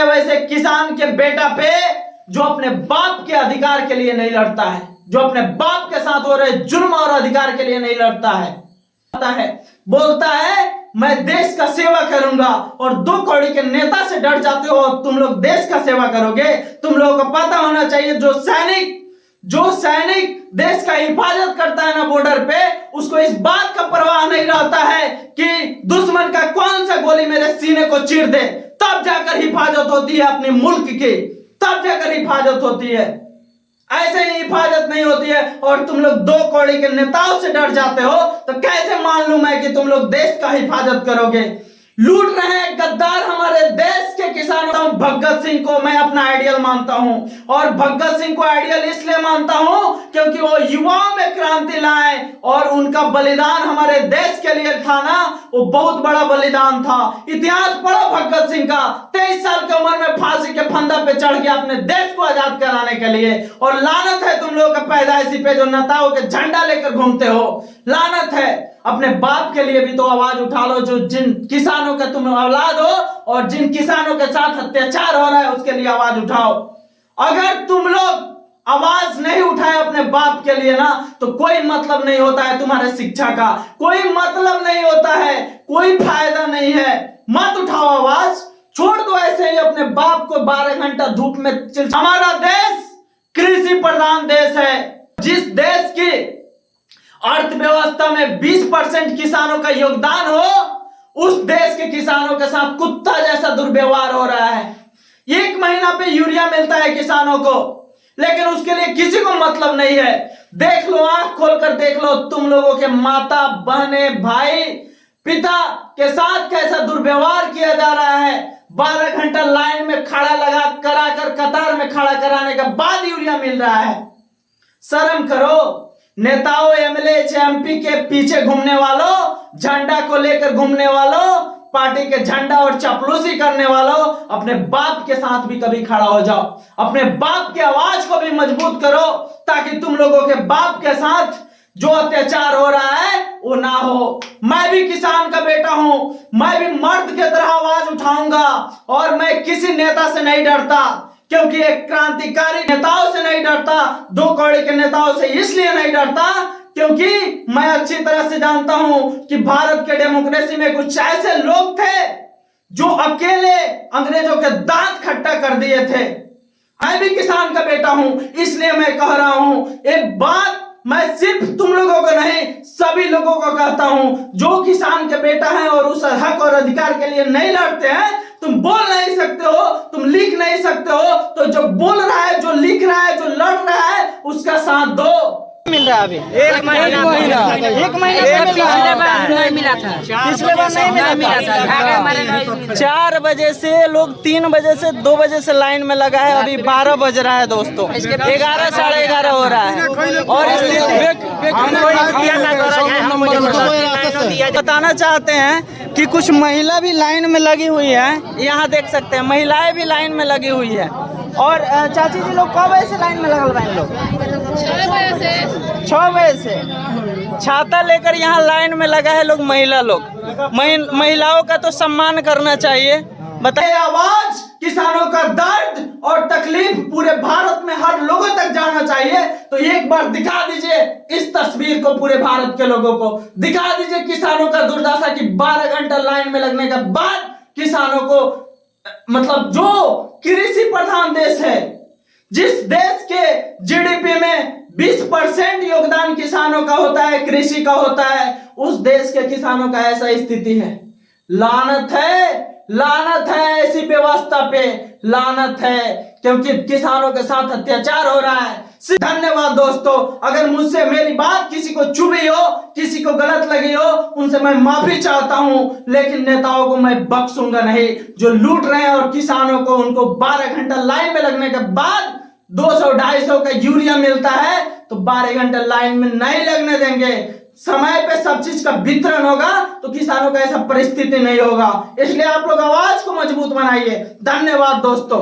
वैसे किसान के बेटा पे जो अपने बाप के अधिकार के लिए नहीं लड़ता है, जो अपने बाप के साथ हो रहे जुल्म और अधिकार के लिए नहीं लड़ता है, बोलता है मैं देश का सेवा करूंगा, और 2 कौड़ी के नेता से डर जाते हो तुम लोग देश का सेवा करोगे। तुम लोगों को पता होना चाहिए जो सैनिक देश का हिफाजत करता है ना बॉर्डर पे, उसको इस बात का परवाह नहीं रहता है कि दुश्मन का कौन सा गोली मेरे सीने को चीर दे, तब जाकर हिफाजत होती है अपने मुल्क की, तब जाकर हिफाजत होती है। ऐसे ही हिफाजत नहीं होती है। और तुम लोग 2 कौड़ी के नेताओं से डर जाते हो, तो कैसे मान लूं मैं कि तुम लोग देश का हिफाजत करोगे। लूट रहे हैं गद्दार हमारे देश के किसानों। भगत सिंह को मैं अपना आइडियल मानता हूं, और भगत सिंह को आइडियल इसलिए मानता हूं क्योंकि वो युवाओं में क्रांति लाए, और उनका बलिदान हमारे देश के लिए था ना, वो बहुत बड़ा बलिदान था। इतिहास पढ़ो भगत सिंह का, 23 साल की उम्र में फांसी के फंदा पे चढ़ के अपने देश को आजाद कराने के लिए। और लानत है तुम लोगों के पैदाइशी पे जो नेताओं के झंडा लेकर घूमते हो, लानत है। अपने बाप के लिए भी तो आवाज उठा लो, जो जिन किसानों का तुम औलाद हो और जिन किसानों के साथ अत्याचार हो रहा है उसके लिए आवाज उठाओ। अगर तुम लोग आवाज नहीं उठाए अपने बाप के लिए ना, तो कोई मतलब नहीं होता है तुम्हारे शिक्षा का, कोई मतलब नहीं होता है, कोई फायदा नहीं है। मत उठाओ आवाज, छोड़ दो ऐसे ही अपने बाप को 12 घंटा धूप में हमारा देश कृषि प्रधान देश है। जिस देश की अर्थव्यवस्था में 20% किसानों का योगदान हो, उस देश के किसानों के साथ कुत्ता जैसा दुर्व्यवहार हो रहा है। 1 महीना पे यूरिया मिलता है किसानों को, लेकिन उसके लिए किसी को मतलब नहीं है। देख लो, आंख खोलकर देख लो, तुम लोगों के माता बहने भाई पिता के साथ कैसा दुर्व्यवहार किया जा रहा है। 12 घंटा लाइन में खड़ा लगा कराकर कतार में खड़ा कराने के बाद यूरिया मिल रहा है। शर्म करो। नेताओं, एमएलए, एमपी के पीछे घूमने वालों, झंडा को लेकर घूमने वालों, पार्टी के झंडा और चपलूसी करने वालों, अपने बाप के साथ भी कभी खड़ा हो जाओ। अपने बाप की आवाज को भी मजबूत करो, ताकि तुम लोगों के बाप के साथ जो अत्याचार हो रहा है वो ना हो। मैं भी किसान का बेटा हूं, मैं भी मर्द की तरह आवाज उठाऊंगा, और मैं किसी नेता से नहीं डरता, क्योंकि एक क्रांतिकारी नेताओं से नहीं डरता, 2 कौड़ी के नेताओं से इसलिए नहीं डरता क्योंकि मैं अच्छी तरह से जानता हूं कि भारत के डेमोक्रेसी में कुछ ऐसे लोग थे जो अकेले अंग्रेजों के दांत खट्टा कर दिए थे। मैं भी किसान का बेटा हूं, इसलिए मैं कह रहा हूं एक बात, मैं सिर्फ तुम लोगों को नहीं सभी लोगों को कहता हूं, जो किसान के बेटा है और उस हक और अधिकार के लिए नहीं लड़ते हैं, तुम बोल नहीं सकते हो, तुम लिख नहीं सकते हो, तो जो बोल रहा है, जो लिख रहा है, जो लड़ रहा है, उसका साथ दो। मिल रहा है अभी 1 महीना पिछले बार नहीं मिला था, पिछले बार नहीं मिला था। 4 बजे से लोग 3 बजे से 2 बजे से लाइन में लगा है, अभी 12 बज रहा है दोस्तों, 11 साढ़े 11 हो रहा है। और बताना चाहते हैं कि कुछ महिला भी लाइन में लगी हुई है, यहाँ देख सकते हैं महिलाएं भी लाइन में लगी हुई है। और चाची जी लोग कब ऐसे लाइन में लगल रहे लोग? 6 बजे से छाता लेकर यहाँ लाइन में लगा है लोग, महिला लोग। महिलाओं का तो सम्मान करना चाहिए। बताइए, आवाज किसानों का दर्द और तकलीफ पूरे भारत में हर लोगों तक जाना चाहिए। तो एक बार दिखा दीजिए इस तस्वीर को, पूरे भारत के लोगों को दिखा दीजिए किसानों का दुर्दशा की 12 घंटा लाइन में लगने के बाद किसानों को, मतलब जो कृषि प्रधान देश है, जिस देश के जीडीपी में 20% योगदान किसानों का होता है, कृषि का होता है, उस देश के किसानों का ऐसा स्थिति है। लानत है, लानत है ऐसी व्यवस्था पे, लानत है, क्योंकि किसानों के साथ अत्याचार हो रहा है। धन्यवाद दोस्तों। अगर मुझसे मेरी बात किसी को चुभी हो, किसी को गलत लगी हो, उनसे मैं माफी चाहता हूं, लेकिन नेताओं को मैं बख्शूंगा नहीं, जो लूट रहे हैं। और किसानों को, उनको 12 घंटा लाइन में लगने के बाद 200-250 का यूरिया मिलता है, तो 12 घंटे लाइन में नहीं लगने देंगे। समय पे सब चीज का वितरण होगा तो किसानों का ऐसा परिस्थिति नहीं होगा। इसलिए आप लोग आवाज को मजबूत बनाइए। धन्यवाद दोस्तों।